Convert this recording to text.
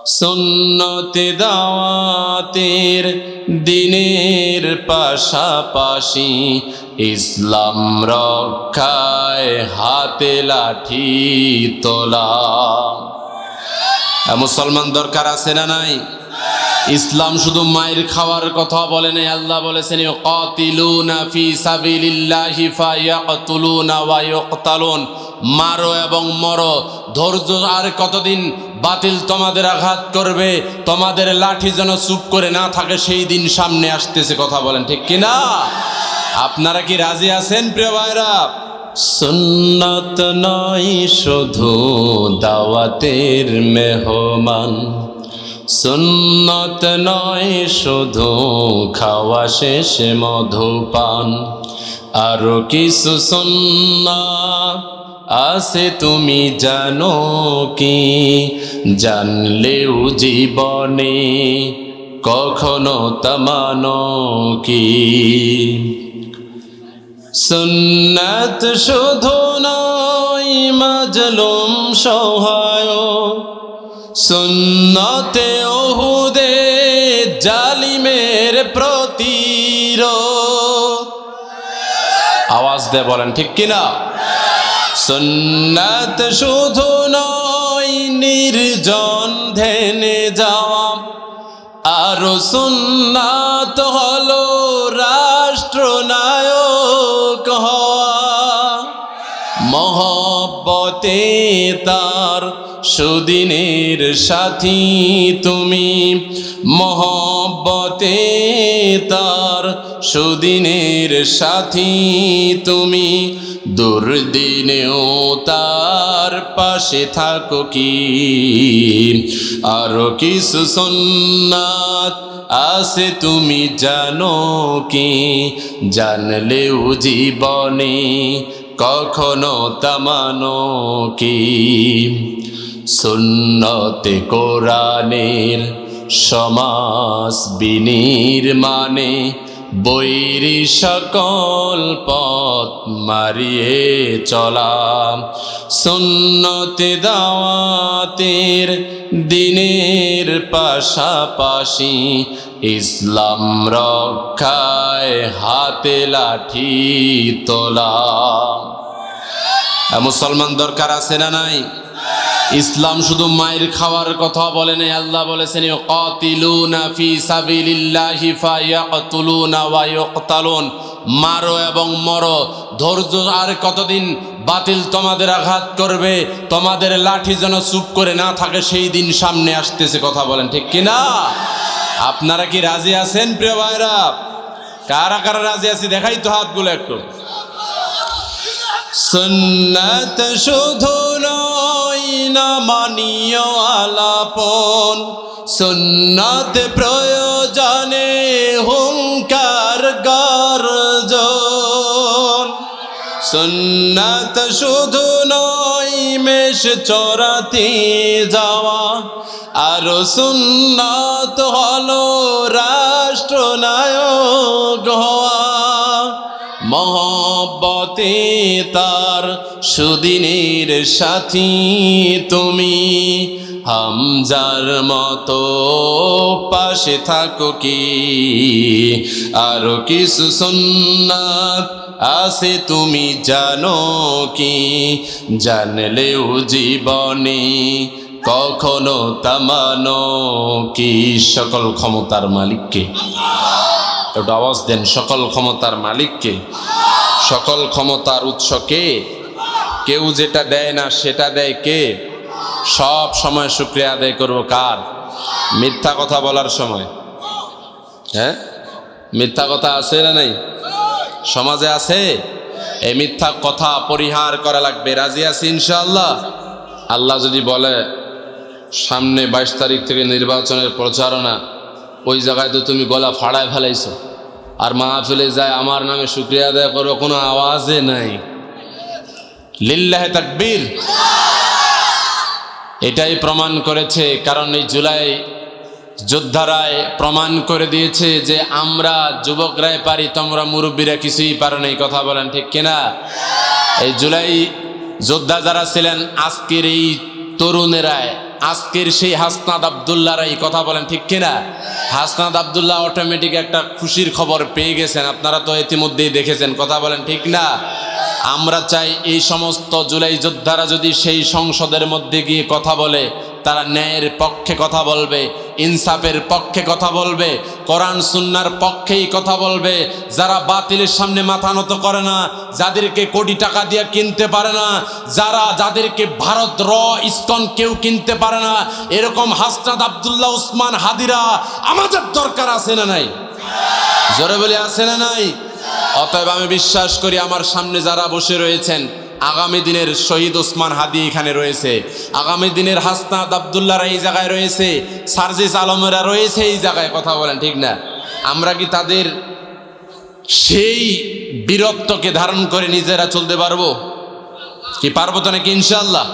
সুন্নতে দাওয়াতের দিনের পাশাপাশি ইসলাম রক্ষায় হাতে লাঠি তোলা। মুসলমান দরকার আছে না নাই? ইসলাম শুধু মায়ের খাওয়ার কথা বলে নাই, আল্লাহ বলেছেন ইউকাতিলুনা ফি সাবিলিল্লাহি ফায়াকতুলুনা ওয়া ইউকতালুন, মারো এবং মরো। ধৈর্য আর কতদিন? বাতিল তোমাদের আঘাত করবে, তোমাদের লাঠি যেন চুপ করে না থাকে সেই দিন সামনে আসতেছে। কথা বলেন ঠিক কিনা? আপনারা কি রাজি আছেন প্রিয় ভাইরা? সুন্নাত নয় শুধু দাওয়াতের মেহমান, সুন্নত নয় শুধু খাওয়া শেষে মধুপান, আরো কিছু সুন্নাত আছে তুমি জানো কি? জানলেও জীবনে কখনো তা মানো কি? সুন্নাত শুধু নয় মাজলুম সহায়, সুন্নতে ওহুদে জালিমের প্রতিরোধ। আওয়াজ দিয়ে বলেন ঠিক কিনা? সুন্নাত শুধু নয় নির্জন ধ্যানে যাওয়া, আরো সুন্নাত হলো রাষ্ট্রনায়ক হওয়া। মহব্বতে তার সুদিনের সাথী তুমি, মহব্বতে তার সুদিনের সাথী তুমি, দুর্দিনেও তার পাশে থাকো কি? আরো কিছু সুন্নাত আছে তুমি জানো কি? জানলেও জীবনে কখনো তা মানো কি? সুন্নতে কোরআনের সমাজ বিনির্মাণে বৈরী সকল পথ মারিয়ে চলা। সুন্নতে দাওয়াতের দিনের পাশাপাশি ইসলাম রক্ষায় হাতে লাঠি তোলা। মুসলমান দরকার আছে না নাই? ইসলাম শুধু মায়ের খাওয়ার কথা বলে নাই, আল্লাহ বলেছেন ইউকাতিলুনা ফি সাবিলিল্লাহি ফায়াকতুলুনা ওয়া ইউকতালুন, মারো এবং মরো। ধৈর্য আর কতদিন? বাতিল তোমাদের আঘাত করবে, তোমাদের লাঠি যেন চুপ করে না থাকে সেই দিন সামনে আসতেছে। কথা বলেন ঠিক কিনা? আপনারা কি রাজি আছেন প্রিয় ভাইরা? কারা কারা রাজি আছি দেখাই তো হাতগুলো একটু। সুন্নাত শুধু নয় না মানিও আলাপন, সুন্নাত প্রয়োজনে হুঙ্কার গর্জন। সুন্নাত শুধু নয় মেষ চরাতে যাওয়া, আর সুন্নাত হলো রাষ্ট্রনায়ক হওয়া। মহব্বতে তার সুদিনের সাথী তুমি, হামজার মতো পাশে থাকো কি? আরো কিছু সুন্নাত আছে তুমি জানো কি? জানলেও জীবনে কখনো তা মানো কি? সকল ক্ষমতার মালিককে একটু আওয়াজ দেন। সকল ক্ষমতার মালিককে, সকল ক্ষমতার উৎসকে। কেউ যেটা দেয় না সেটা দেয় কে? সব সময় শুকরিয়া আদায় করবো কার? মিথ্যা কথা বলার সময়। হ্যাঁ, মিথ্যা কথা আছে না নাই? সমাজে আছে। এই মিথ্যা কথা পরিহার করা লাগবে। রাজি আছি ইনশাআল্লাহ? আল্লাহ যদি বলে সামনে 22 তারিখ থেকে নির্বাচনের প্রচারণা, ওই জায়গায় তো তুমি গলা ফাড়ায় ফেলাইছো, আর মাহফিলে যায় আমার নামে শুকরিয়া আদায় করো, কোনো আওয়াজে নাই। লিল্লাহে তাকবীর। এটাই প্রমাণ করেছে, কারণ এই জুলাই যোদ্ধারায় প্রমাণ করে দিয়েছে যে আমরা যুবকরাই পারি, তোমরা মুরব্বীরা কিছুই পারো না। এই কথা বলেন ঠিক কিনা? এই জুলাই যোদ্ধা যারা ছিলেন, আজকের এই তরুণেরাই আজকের সেই হাসনাত আব্দুল্লাহরাই, কথা বলেন ঠিক কিনা? হাসনাত আব্দুল্লাহ অটোমেটিক একটা খুশির খবর পেয়ে গেছেন, আপনারা তো ইতিমধ্যেই দেখেছেন, কথা বলেন ঠিক না? আমরা চাই এই সমস্ত জুলাই যোদ্ধারা যদি সেই সংসদের মধ্যে গিয়ে কথা বলে, তারা ন্যায়ের পক্ষে কথা বলবে, ইনসাফের পক্ষে কথা বলবে, কোরআন সুন্নাহর পক্ষেই কথা বলবে। যারা বাতিলের সামনে মাথা নত করে না, যাদেরকে কোটি টাকা দিয়ে কিনতে পারে না, যাদেরকে ভারত ইসকন কেউ কিনতে পারে না, এরকম হাসনাত আব্দুল্লাহ, উসমান হাদিরা আমাদের দরকার আছে না নাই? জোরে বলে আছে না নাই? অতএব আমি বিশ্বাস করি আমার সামনে যারা বসে রয়েছেন, আগামী দিনের শহীদ ওসমান হাদি এখানে রয়েছে, আগামী দিনের হাসনাত আব্দুল্লাহরা এই জায়গায় রয়েছে, সার্জিস আলমেরা রয়েছে এই জায়গায়, কথা বলেন ঠিক না? আমরা কি তাদের সেই বীরত্বকে ধারণ করে নিজেরা চলতে পারবো? কি পারবো তো নাকি? ইনশাআল্লাহ